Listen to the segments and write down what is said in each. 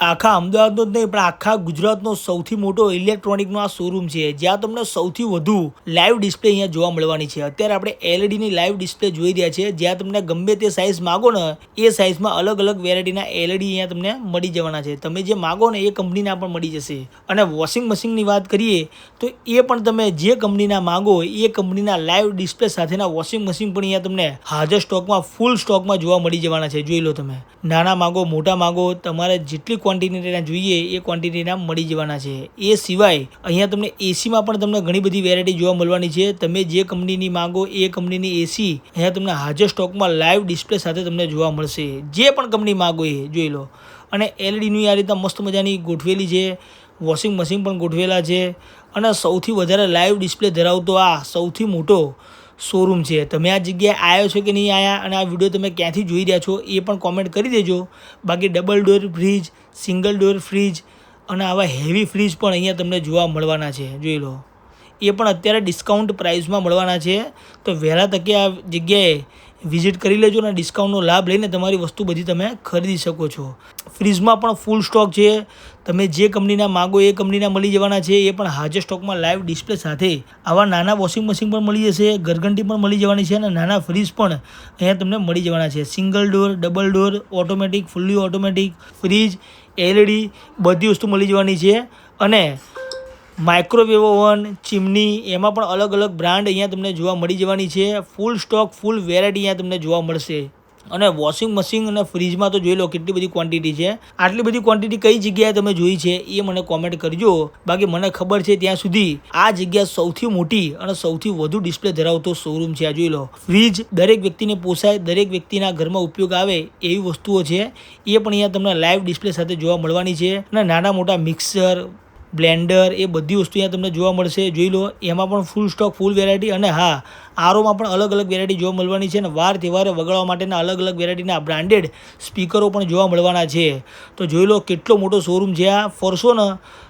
આખા અમદાવાદનો જ નહીં પણ આખા ગુજરાતનો સૌથી મોટો ઇલેક્ટ્રોનિકનો આ શોરૂમ છે, જ્યાં તમને સૌથી વધુ લાઈવ ડિસ્પ્લે અહીંયા જોવા મળવાની છે. અત્યારે આપણે એલઈડીની લાઈવ ડિસ્પ્લે જોઈ રહ્યા છે, જ્યાં તમને ગમે તે સાઇઝ માગો ને એ સાઇઝમાં અલગ અલગ વેરાયટીના એલઈડી અહીંયા તમને મળી જવાના છે. તમે જે માગો ને એ કંપનીના પણ મળી જશે. અને વોશિંગ મશીનની વાત કરીએ તો એ પણ તમે જે કંપનીના માગો એ કંપનીના લાઈવ ડિસ્પ્લે સાથેના વોશિંગ મશીન પણ અહીંયા તમને હાજર સ્ટોકમાં ફૂલ સ્ટોકમાં જોવા મળી જવાના છે. જોઈ લો તમે, નાના માગો મોટા માગો, તમારે જેટલી ક્વોન્ટિટીના જોઈએ એ ક્વોન્ટિટીના મળી જવાના છે. એ સિવાય અહીંયા તમને એસીમાં પણ તમને ઘણી બધી વેરાયટી જોવા મળવાની છે. તમે જે કંપનીની માગો એ કંપનીની એસી અહીંયા તમને હાજર સ્ટોકમાં લાઈવ ડિસ્પ્લે સાથે તમને જોવા મળશે. જે પણ કંપની માગો એ જોઈ લો. અને એલઈડીની આ રીતના મસ્ત મજાની ગોઠવેલી છે. વોશિંગ મશીન પણ ગોઠવેલા છે. અને સૌથી વધારે લાઈવ ડિસ્પ્લે ધરાવતો આ સૌથી મોટો શોરૂમ છે. તમે આ જગ્યાએ આવ્યો છો કે નહીં આવ્યા અને આ વિડીયો તમે ક્યાંથી જોઈ રહ્યા છો એ પણ કોમેન્ટ કરી દેજો. બાકી double door fridge, single door fridge અને આવા હેવી ફ્રીજ પણ અહીંયા તમને જોવા મળવાના છે. જોઈ લો, એ પણ અત્યારે ડિસ્કાઉન્ટ પ્રાઇસમાં મળવાના છે. તો વહેલા તકે આ જગ્યાએ વિઝિટ કરી લેજો અને ડિસ્કાઉન્ટનો લાભ લઈને તમારી વસ્તુ બધી તમે ખરીદી શકો છો. ફ્રીજમાં પણ ફૂલ સ્ટોક છે. તમે જે કંપનીના માગો એ કંપનીના મળી જવાના છે. એ પણ હાજર સ્ટોકમાં લાઈવ ડિસ્પ્લે સાથે. આવા નાના વોશિંગ મશીન પણ મળી જશે, ઘરઘંટી પણ મળી જવાની છે અને નાના ફ્રીજ પણ અહીંયા તમને મળી જવાના છે. Single door, double door, automatic, fully automatic fridge, LED બધી વસ્તુ મળી જવાની છે. અને માઇક્રોવેવ ઓવન, ચીમની, એમાં પણ અલગ અલગ બ્રાન્ડ અહીંયા તમને જોવા મળી જવાની છે. ફૂલ સ્ટોક, ફૂલ વેરાયટી અહીંયા તમને જોવા મળશે. અને વોશિંગ મશીન અને ફ્રીજમાં તો જોઈ લો કેટલી બધી ક્વોન્ટિટી છે. આટલી બધી ક્વોન્ટિટી કઈ જગ્યાએ તમે જોઈ છે એ મને કોમેન્ટ કરજો. બાકી મને ખબર છે ત્યાં સુધી આ જગ્યા સૌથી મોટી અને સૌથી વધુ ડિસ્પ્લે ધરાવતો શોરૂમ છે. આ જોઈ લો, ફ્રીજ દરેક વ્યક્તિને પોસાય, દરેક વ્યક્તિના ઘરમાં ઉપયોગ આવે એવી વસ્તુઓ છે. એ પણ અહીંયા તમને લાઈવ ડિસ્પ્લે સાથે જોવા મળવાની છે. અને નાના મોટા મિક્સર, બ્લેન્ડર, એ બધી વસ્તુ અહીંયા તમને જોવા મળશે. જોઈ લો, એમાં પણ ફૂલ સ્ટોક, ફૂલ વેરાયટી. અને હા, આરોમાં પણ અલગ અલગ વેરાયટી જોવા મળવાની છે. અને વાર તહેવારે વગાડવા માટેના અલગ અલગ વેરાયટીના બ્રાન્ડેડ સ્પીકરો પણ જોવા મળવાના છે. તો જોઈ લો કેટલો મોટો શોરૂમ છે. આ ફરશો ને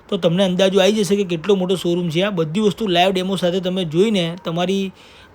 તો તમને અંદાજો આવી જશે કે કેટલો મોટો શોરૂમ છે. આ બધી વસ્તુ લાઈવ ડેમો સાથે તમે જોઈને તમારી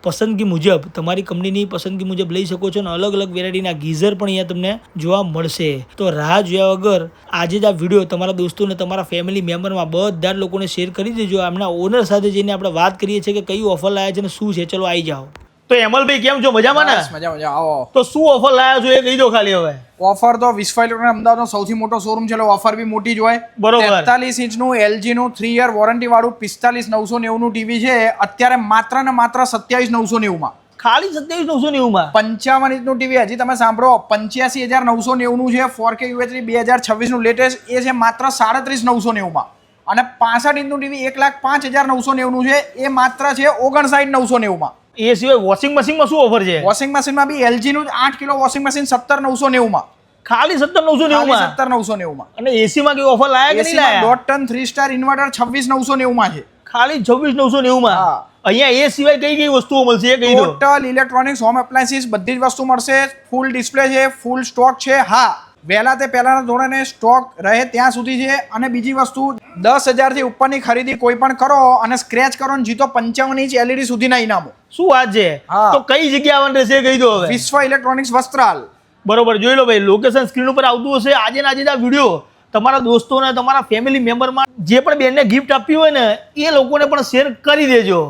પસંદગી મુજબ, તમારી કંપનીની પસંદગી મુજબ લઈ શકો છો. અને અલગ અલગ વેરાયટીના ગીઝર પણ અહીંયા તમને જોવા મળશે. તો રાહ જોયા વગર આજે જ આ વિડીયો તમારા દોસ્તોને, તમારા ફેમિલી મેમ્બરમાં બધા જ લોકોને શેર કરી દેજો. એમના ઓનર સાથે જઈને આપણે વાત કરીએ છીએ કે કઈ ઓફર લાવ્યા છે અને શું છે. ચલો આવી જાઓ. તો હેમલભાઈ કેમ છો? મજામાં ને? મજા આવો. તો શું ઓફર લાવ્યા છો એ કહી દો ખાલી હવે. ઓફર તો વિશ્વ ઇલેક્ટ્રોનિક અમદાવાદનો સૌથી મોટો શોરૂમ છે એટલે ઓફર બી મોટી જ હોય. બરોબર. 43 ઇંચનું LG નું 3 યર વોરંટી વાળું 45990 નું ટીવી છે અત્યારે માત્ર ને માત્ર 27990 માં. ખાલી 27990 માં. 55 ઇંચનું ટીવી હજી તમે સાંભળો 85990 નું છે. 4K UHD 2026 નું લેટેસ્ટ એ છે માત્ર 37990 માં. અને 65 ઇંચનું ટીવી 1,05,990 નું છે એ માત્ર છે 59,990 માં. એ સિવાય વોશિંગ મશીનમાં શું ઓફર છે? વોશિંગ મશીનમાં બી LG નું 8 કિલો વોશિંગ મશીન 17,990 માં. ખાલી 17,990 માં. 17,990 માં. અને એસી માં કઈ ઓફર લાયા કે નહીં લાયા? દોઢ ટન 3 સ્ટાર ઇન્વર્ટર 26,990 માં છે. ખાલી 26,990 માં. હા. અહીંયા એ સિવાય કઈ કઈ વસ્તુઓ મળશે એ કહી દો. ટોટલ ઇલેક્ટ્રોનિક્સ, હોમ એપ્લાયન્સીસ બધી જ વસ્તુ મળશે. ફૂલ ડિસ્પ્લે છે, ફૂલ સ્ટોક છે. હા, વહેલા તે પહેલાના ધોરણે સ્ટોક રહે ત્યાં સુધી છે. અને બીજી વસ્તુ 10,000 થી ઉપરની ખરીદી કોઈ પણ કરો અને સ્ક્રેચ કરો ને જીતો 55 ઇંચ LED સુધીના ઇનામો. શું વાત છે? હા. તો કઈ જગ્યા આવવાનું રહેશે કહી દો હવે. વિશ્વ ઇલેક્ટ્રોનિક્સ વસ્ત્રાલ. બરોબર, જોઈ લો ભાઈ, લોકેશન સ્ક્રીન ઉપર આવતું હશે. આજે ને આજે આ વિડીયો તમારા દોસ્તોને, તમારા ફેમિલી મેમ્બરમાં જે પણ બેનને ગિફ્ટ આપવી હોય ને એ લોકોને પણ શેર કરી દેજો.